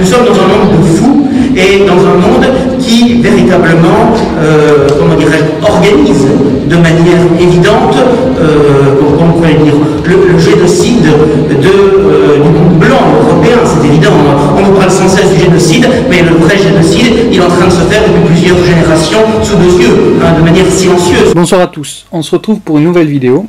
Nous sommes dans un monde de fous et dans un monde qui véritablement, comment dirais-je, organise de manière évidente, comment on pourrait dire, le génocide du monde blanc européen, c'est évident. On nous parle sans cesse du génocide, mais le vrai génocide, il est en train de se faire depuis plusieurs générations sous nos yeux, de manière silencieuse. Bonsoir à tous, on se retrouve pour une nouvelle vidéo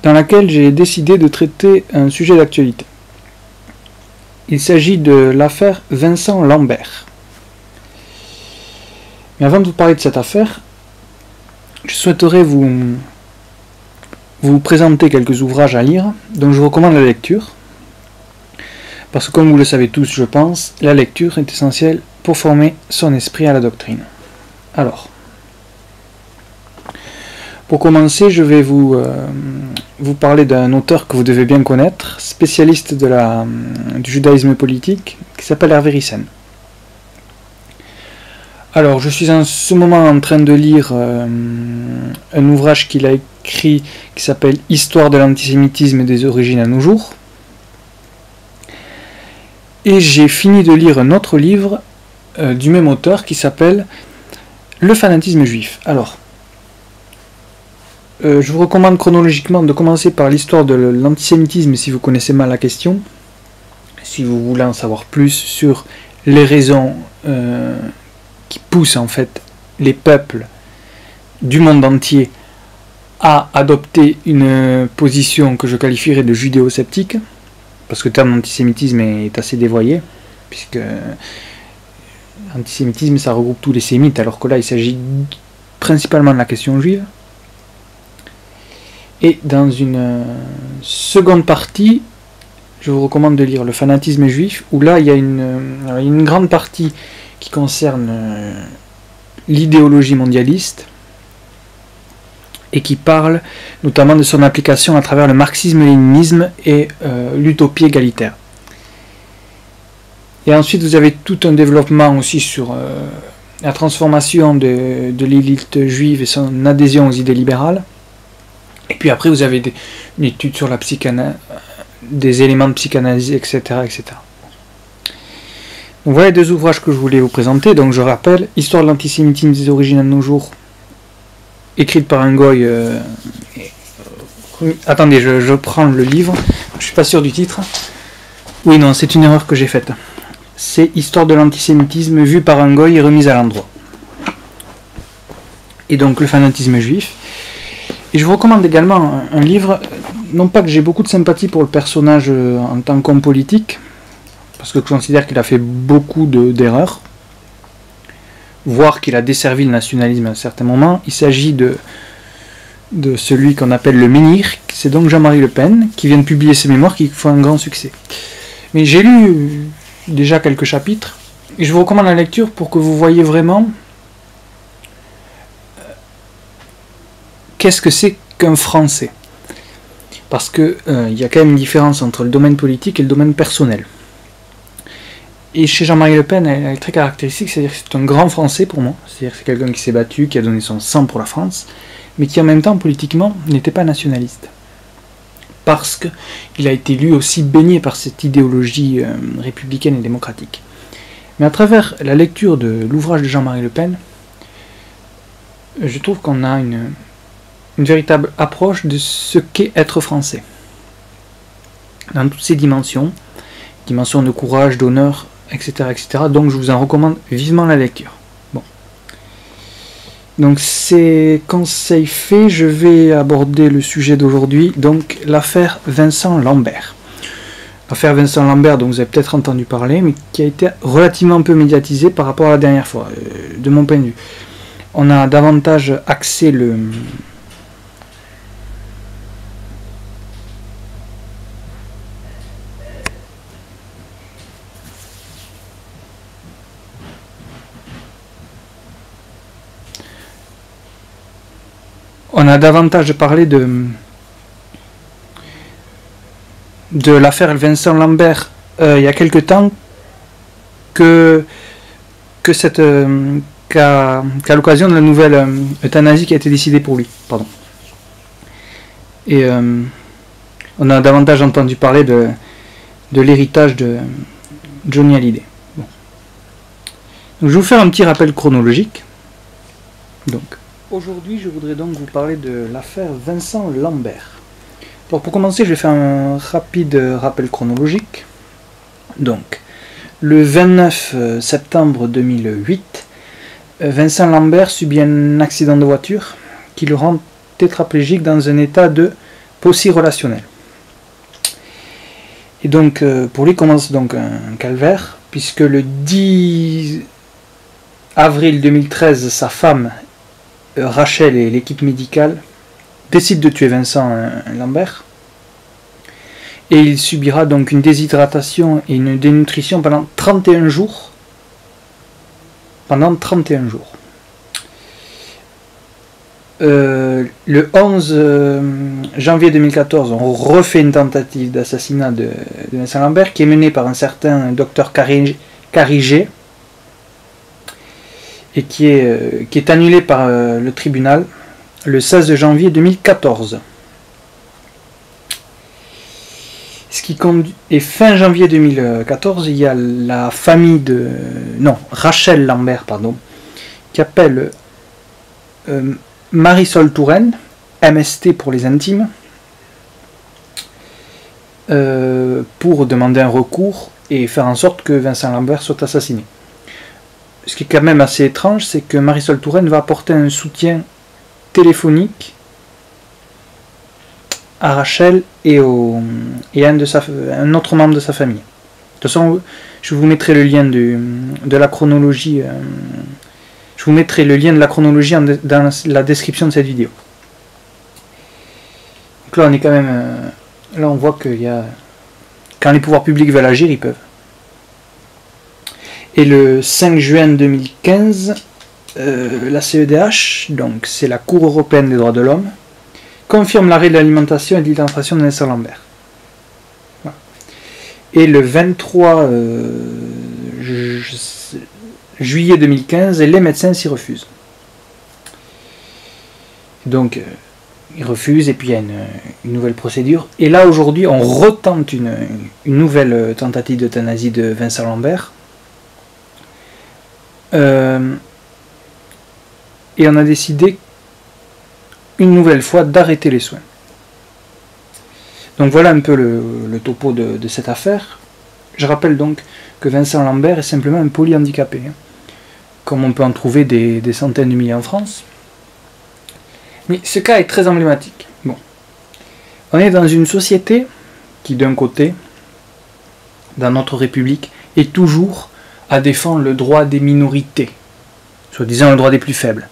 dans laquelle j'ai décidé de traiter un sujet d'actualité. Il s'agit de l'affaire Vincent Lambert. Mais avant de vous parler de cette affaire, je souhaiterais vous présenter quelques ouvrages à lire, dont je vous recommande la lecture. Parce que comme vous le savez tous, je pense, la lecture est essentielle pour former son esprit à la doctrine. Alors, pour commencer, je vais vous parler d'un auteur que vous devez bien connaître, spécialiste du judaïsme politique, qui s'appelle Hervé Ryssen. Alors, je suis en ce moment en train de lire un ouvrage qu'il a écrit qui s'appelle « Histoire de l'antisémitisme et des origines à nos jours ». Et j'ai fini de lire un autre livre du même auteur qui s'appelle « Le fanatisme juif ». Alors, je vous recommande chronologiquement de commencer par l'histoire de l'antisémitisme si vous connaissez mal la question, si vous voulez en savoir plus sur les raisons qui poussent en fait les peuples du monde entier à adopter une position que je qualifierais de judéo-sceptique, parce que le terme d'antisémitisme est assez dévoyé, puisque l'antisémitisme ça regroupe tous les sémites, alors que là il s'agit principalement de la question juive. Et dans une seconde partie, je vous recommande de lire Le fanatisme juif, où là il y a une grande partie qui concerne l'idéologie mondialiste et qui parle notamment de son application à travers le marxisme-léninisme et l'utopie égalitaire. Et ensuite vous avez tout un développement aussi sur la transformation de l'élite juive et son adhésion aux idées libérales. Et puis après, vous avez une étude sur la psychanalyse, des éléments de psychanalyse, etc., etc. Donc voilà les deux ouvrages que je voulais vous présenter. Donc je rappelle, Histoire de l'antisémitisme des origines à nos jours, écrite par un goy. Attendez, je prends le livre. Je suis pas sûr du titre. Oui, non, c'est une erreur que j'ai faite. C'est Histoire de l'antisémitisme vue par un goy et remise à l'endroit. Et donc le fanatisme juif. Et je vous recommande également un livre, non pas que j'ai beaucoup de sympathie pour le personnage en tant qu'homme politique, parce que je considère qu'il a fait beaucoup d'erreurs, voire qu'il a desservi le nationalisme à un certain moment. Il s'agit de celui qu'on appelle le menhir, c'est donc Jean-Marie Le Pen, qui vient de publier ses mémoires qui font un grand succès. Mais j'ai lu déjà quelques chapitres, et je vous recommande la lecture pour que vous voyez vraiment qu'est-ce que c'est qu'un Français. Parce que y a quand même une différence entre le domaine politique et le domaine personnel. Et chez Jean-Marie Le Pen, elle est très caractéristique, c'est-à-dire que c'est un grand Français pour moi, c'est-à-dire que c'est quelqu'un qui s'est battu, qui a donné son sang pour la France, mais qui en même temps, politiquement, n'était pas nationaliste. Parce qu'il a été lui aussi baigné par cette idéologie républicaine et démocratique. Mais à travers la lecture de l'ouvrage de Jean-Marie Le Pen, je trouve qu'on a une véritable approche de ce qu'est être français. Dans toutes ses dimensions de courage, d'honneur, etc., etc. Donc je vous en recommande vivement la lecture. Bon. Donc ces conseils faits, je vais aborder le sujet d'aujourd'hui, donc l'affaire Vincent Lambert. L'affaire Vincent Lambert, dont vous avez peut-être entendu parler, mais qui a été relativement peu médiatisée par rapport à la dernière fois, de mon point de vue. On a davantage axé On a davantage parlé de l'affaire Vincent Lambert il y a quelque temps qu'à l'occasion de la nouvelle euthanasie qui a été décidée pour lui. Pardon. Et on a davantage entendu parler de l'héritage Johnny Hallyday. Bon. Donc, je vais vous faire un petit rappel chronologique. Donc, aujourd'hui, je voudrais donc vous parler de l'affaire Vincent Lambert. Alors, pour commencer, je vais faire un rapide rappel chronologique. Donc, le 29 septembre 2008, Vincent Lambert subit un accident de voiture qui le rend tétraplégique dans un état de possi relationnel. Et donc, pour lui commence donc un calvaire, puisque le 10 avril 2013, sa femme, Rachel, et l'équipe médicale décident de tuer Vincent Lambert. Et il subira donc une déshydratation et une dénutrition pendant 31 jours. Pendant 31 jours. Le 11 janvier 2014, on refait une tentative d'assassinat de Vincent Lambert qui est menée par un certain docteur Carigé et qui est annulée par le tribunal le 16 janvier 2014. Ce qui conduit, et fin janvier 2014, il y a la famille de... Non, Rachel Lambert, pardon, qui appelle Marisol Touraine, MST pour les intimes, pour demander un recours et faire en sorte que Vincent Lambert soit assassiné. Ce qui est quand même assez étrange, c'est que Marisol Touraine va apporter un soutien téléphonique à Rachel et à un autre membre de sa famille. De toute façon, je vous mettrai le lien de la chronologie. Je vous mettrai le lien de la chronologie dans la description de cette vidéo. Donc là, on est quand même. Là, on voit qu'il y a. Quand les pouvoirs publics veulent agir, ils peuvent. Et le 5 juin 2015, la CEDH, donc c'est la Cour européenne des droits de l'homme, confirme l'arrêt de l'alimentation et de l'hydratation de Vincent Lambert. Voilà. Et le 23 juillet 2015, les médecins s'y refusent. Donc, ils refusent et puis il y a une nouvelle procédure. Et là, aujourd'hui, on retente une nouvelle tentative d'euthanasie de Vincent Lambert. Et on a décidé une nouvelle fois d'arrêter les soins. Donc voilà un peu le topo de cette affaire. Je rappelle donc que Vincent Lambert est simplement un polyhandicapé, hein, comme on peut en trouver des centaines de milliers en France. Mais ce cas est très emblématique. Bon. On est dans une société qui, d'un côté, dans notre République, est toujours à défendre le droit des minorités, soi-disant le droit des plus faibles.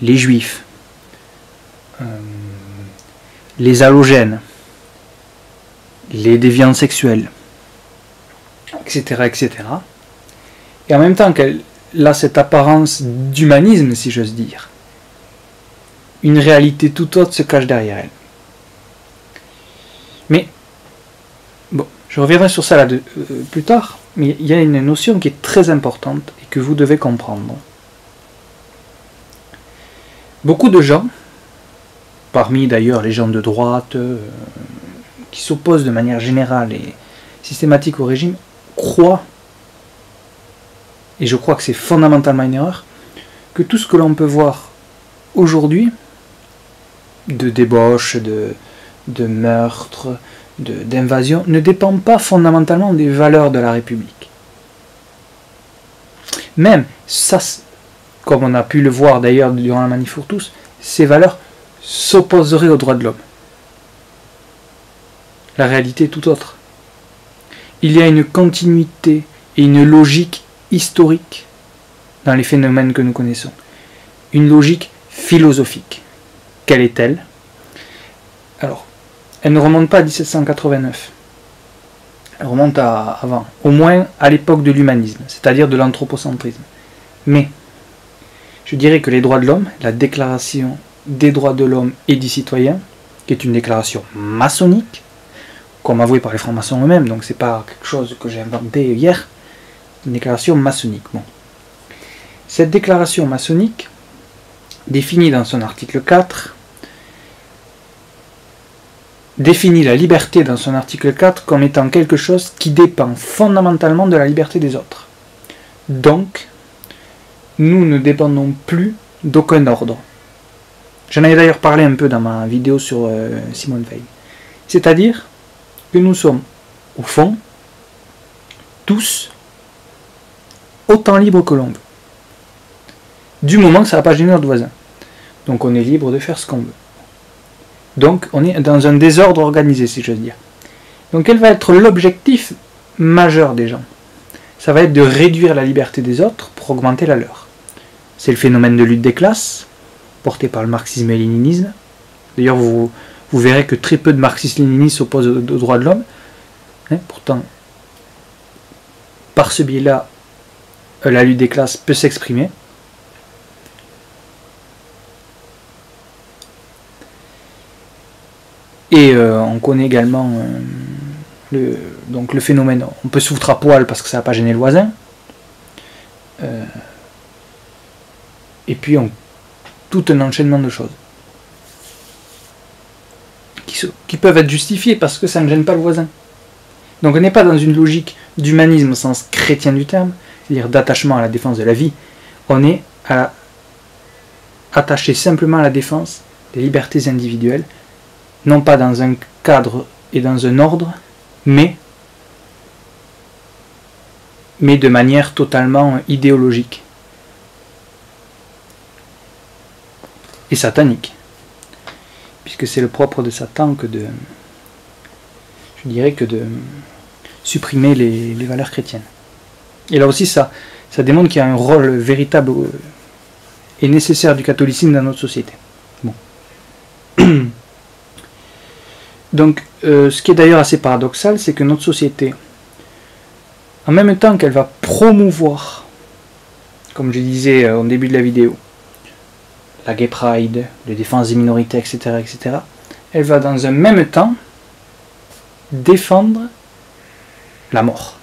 Les juifs, les halogènes, les déviants sexuels, etc., etc. Et en même temps qu'elle a cette apparence d'humanisme, si j'ose dire, une réalité tout autre se cache derrière elle. Mais, bon, je reviendrai sur ça plus tard, mais il y a une notion qui est très importante et que vous devez comprendre. Beaucoup de gens, parmi d'ailleurs les gens de droite, qui s'opposent de manière générale et systématique au régime, croient, et je crois que c'est fondamentalement une erreur, que tout ce que l'on peut voir aujourd'hui, de débauche, de meurtre, d'invasion, ne dépend pas fondamentalement des valeurs de la République. Même, ça, comme on a pu le voir d'ailleurs durant la Manif pour tous, ces valeurs s'opposeraient aux droits de l'homme. La réalité est tout autre. Il y a une continuité et une logique historique dans les phénomènes que nous connaissons. Une logique philosophique. Quelle est-elle? Alors, elle ne remonte pas à 1789. Elle remonte à avant, au moins à l'époque de l'humanisme, c'est-à-dire de l'anthropocentrisme. Mais, je dirais que les droits de l'homme, la déclaration des droits de l'homme et du citoyen, qui est une déclaration maçonnique, comme avoué par les francs-maçons eux-mêmes, donc c'est pas quelque chose que j'ai inventé hier, une déclaration maçonnique. Bon. Cette déclaration maçonnique, définie dans son article 4, définit la liberté dans son article 4 comme étant quelque chose qui dépend fondamentalement de la liberté des autres. Donc, nous ne dépendons plus d'aucun ordre. J'en avais d'ailleurs parlé un peu dans ma vidéo sur Simone Veil. C'est-à-dire que nous sommes, au fond, tous autant libres que l'on veut. Du moment que ça ne va pas gêner notre voisin. Donc on est libre de faire ce qu'on veut. Donc on est dans un désordre organisé, si j'ose dire. Donc quel va être l'objectif majeur des gens? Ça va être de réduire la liberté des autres pour augmenter la leur. C'est le phénomène de lutte des classes, porté par le marxisme et le léninisme. D'ailleurs, vous verrez que très peu de marxistes-léninistes s'opposent aux droits de l'homme. Pourtant, par ce biais-là, la lutte des classes peut s'exprimer. Et on connaît également le phénomène, on peut se foutre à poil parce que ça ne va pas gêner le voisin. Et puis tout un enchaînement de choses qui peuvent être justifiées parce que ça ne gêne pas le voisin. Donc on n'est pas dans une logique d'humanisme au sens chrétien du terme, c'est-à-dire d'attachement à la défense de la vie. On est attaché simplement à la défense des libertés individuelles, non pas dans un cadre et dans un ordre, mais de manière totalement idéologique et satanique, puisque c'est le propre de Satan que de supprimer les valeurs chrétiennes. Et là aussi ça démontre qu'il y a un rôle véritable et nécessaire du catholicisme dans notre société. Bon. Donc, ce qui est d'ailleurs assez paradoxal, c'est que notre société, en même temps qu'elle va promouvoir, comme je disais au début de la vidéo, la gay pride, les défenses des minorités, etc., etc., elle va dans un même temps défendre la mort.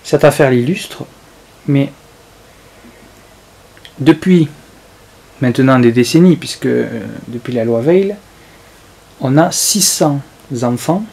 Cette affaire l'illustre, mais depuis maintenant des décennies, puisque depuis la loi Veil, on a 600 enfants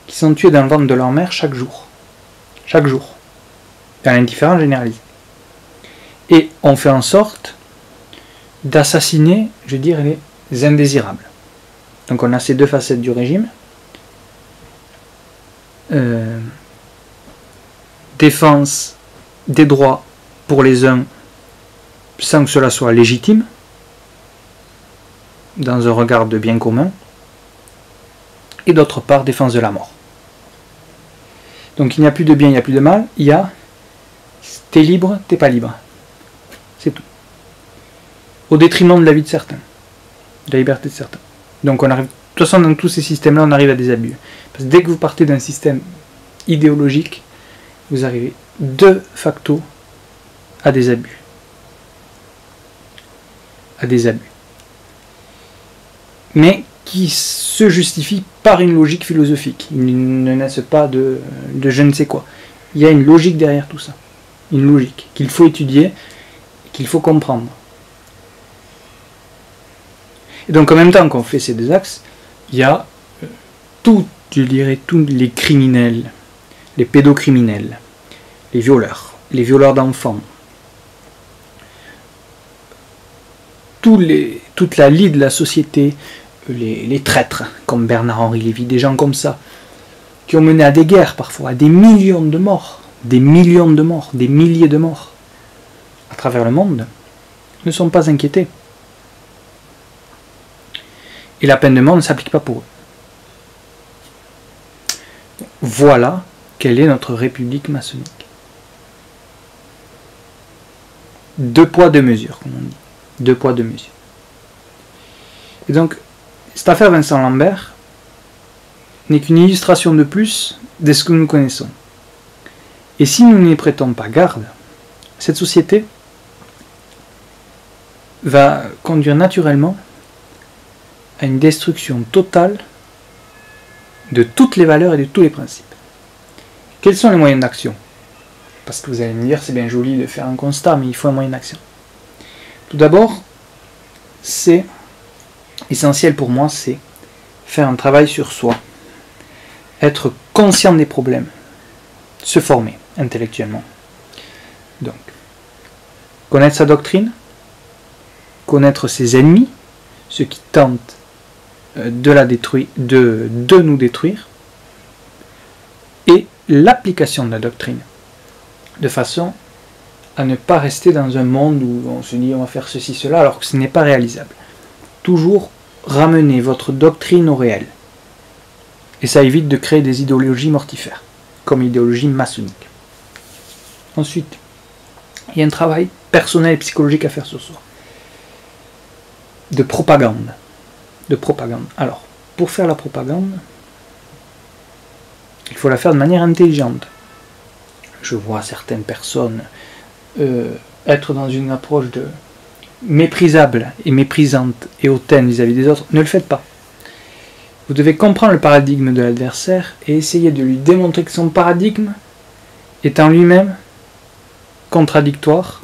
qui sont tués dans le ventre de leur mère chaque jour. Chaque jour. Dans l'indifférence généralisée. Et on fait en sorte d'assassiner, je dirais, les indésirables. Donc on a ces deux facettes du régime. Défense des droits pour les uns sans que cela soit légitime, dans un regard de bien commun, et d'autre part défense de la mort. Donc il n'y a plus de bien, il n'y a plus de mal, il y a t'es libre, t'es pas libre. C'est tout. Au détriment de la vie de certains, de la liberté de certains. Donc on arrive, de toute façon dans tous ces systèmes-là, on arrive à des abus. Parce que dès que vous partez d'un système idéologique, vous arrivez de facto à des abus. À des abus. Mais qui se justifie par une logique philosophique. Ils ne naissent pas de je ne sais quoi. Il y a une logique derrière tout ça. Une logique qu'il faut étudier, qu'il faut comprendre. Et donc en même temps qu'on fait ces deux axes, il y a tous les criminels, les pédocriminels, les violeurs d'enfants, toute la lie de la société, les traîtres, comme Bernard-Henri Lévy, des gens comme ça, qui ont mené à des guerres parfois, à des millions de morts, des millions de morts, des milliers de morts, à travers le monde, ne sont pas inquiétés. Et la peine de mort ne s'applique pas pour eux. Voilà quelle est notre république maçonnique. Deux poids, deux mesures, comme on dit. Deux poids, deux mesures. Et donc, cette affaire Vincent Lambert n'est qu'une illustration de plus de ce que nous connaissons. Et si nous n'y prêtons pas garde, cette société va conduire naturellement à une destruction totale de toutes les valeurs et de tous les principes. Quels sont les moyens d'action? Parce que vous allez me dire, c'est bien joli de faire un constat, mais il faut un moyen d'action. Tout d'abord, c'est essentiel pour moi, c'est faire un travail sur soi, être conscient des problèmes, se former intellectuellement. Donc, connaître sa doctrine, connaître ses ennemis, ceux qui tentent de la détruire, de nous détruire, et l'application de la doctrine, de façon à ne pas rester dans un monde où on se dit on va faire ceci, cela, alors que ce n'est pas réalisable. Toujours ramener votre doctrine au réel. Et ça évite de créer des idéologies mortifères, comme l'idéologie maçonnique. Ensuite, il y a un travail personnel et psychologique à faire sur soi. De propagande. Alors, pour faire la propagande, il faut la faire de manière intelligente. Je vois certaines personnes être dans une approche de méprisable et méprisante et hautaine vis-à-vis des autres. Ne le faites pas. Vous devez comprendre le paradigme de l'adversaire et essayer de lui démontrer que son paradigme est en lui-même contradictoire,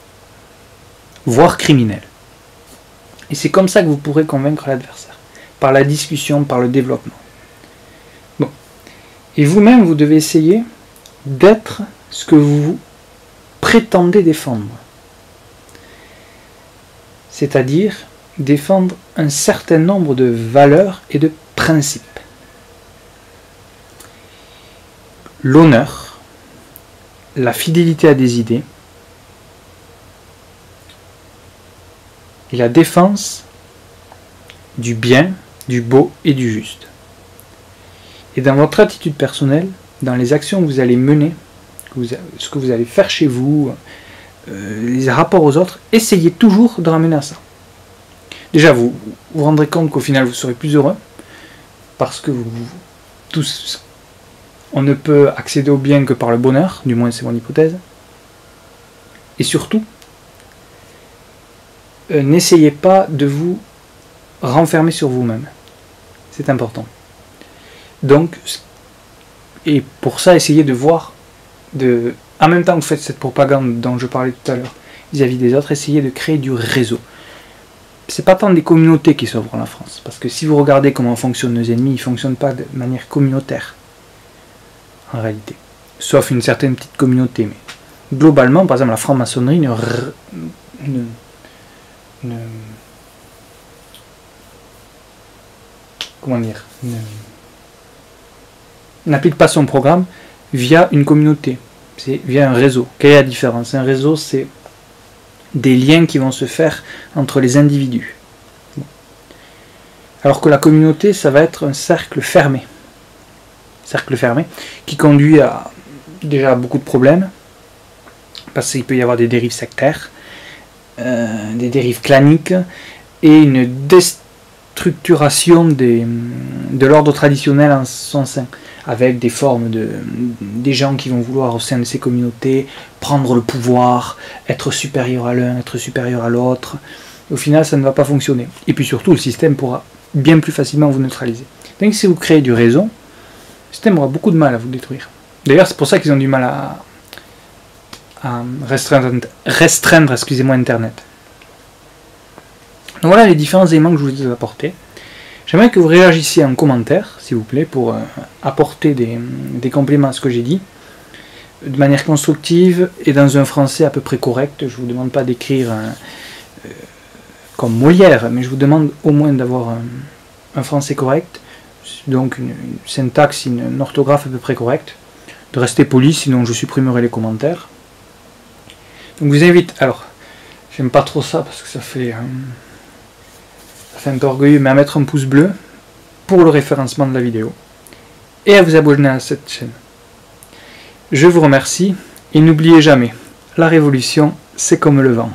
voire criminel. Et c'est comme ça que vous pourrez convaincre l'adversaire, par la discussion, par le développement. Bon. Et vous-même, vous devez essayer d'être ce que vous prétendez défendre. C'est-à-dire défendre un certain nombre de valeurs et de principes. L'honneur, la fidélité à des idées, et la défense du bien, du beau et du juste. Et dans votre attitude personnelle, dans les actions que vous allez mener, ce que vous allez faire chez vous, les rapports aux autres, essayez toujours de ramener à ça. Déjà, vous vous rendrez compte qu'au final, vous serez plus heureux, parce que on ne peut accéder au bien que par le bonheur, du moins c'est mon hypothèse. Et surtout, n'essayez pas de vous renfermer sur vous-même. C'est important. Donc, et pour ça, essayez de voir, en même temps que vous faites cette propagande dont je parlais tout à l'heure, vis-à-vis des autres, essayez de créer du réseau. C'est pas tant des communautés qui s'ouvrent en la France, parce que si vous regardez comment fonctionnent nos ennemis, ils ne fonctionnent pas de manière communautaire, en réalité. Sauf une certaine petite communauté, mais globalement, par exemple, la franc-maçonnerie n'applique pas son programme via une communauté, c'est via un réseau. Quelle est la différence? Un réseau, c'est des liens qui vont se faire entre les individus. Alors que la communauté, ça va être un cercle fermé. Cercle fermé qui conduit à déjà beaucoup de problèmes, parce qu'il peut y avoir des dérives sectaires, des dérives claniques et une déstructuration de l'ordre traditionnel en son sein, avec des formes des gens qui vont vouloir au sein de ces communautés prendre le pouvoir, être supérieur à l'un, être supérieur à l'autre. Au final, ça ne va pas fonctionner. Et puis surtout, le système pourra bien plus facilement vous neutraliser. Donc si vous créez du réseau, le système aura beaucoup de mal à vous détruire. D'ailleurs, c'est pour ça qu'ils ont du mal à restreindre Internet. Donc voilà les différents éléments que je vous ai apportés. J'aimerais que vous réagissiez en commentaire, s'il vous plaît, pour apporter des compléments à ce que j'ai dit, de manière constructive et dans un français à peu près correct. Je ne vous demande pas d'écrire comme Molière, mais je vous demande au moins d'avoir un français correct, donc une syntaxe, une orthographe à peu près correcte, de rester poli, sinon je supprimerai les commentaires. Donc je vous invite, alors, j'aime pas trop ça parce que ça fait un peu orgueilleux, mais à mettre un pouce bleu pour le référencement de la vidéo et à vous abonner à cette chaîne. Je vous remercie et n'oubliez jamais, la révolution c'est comme le vent.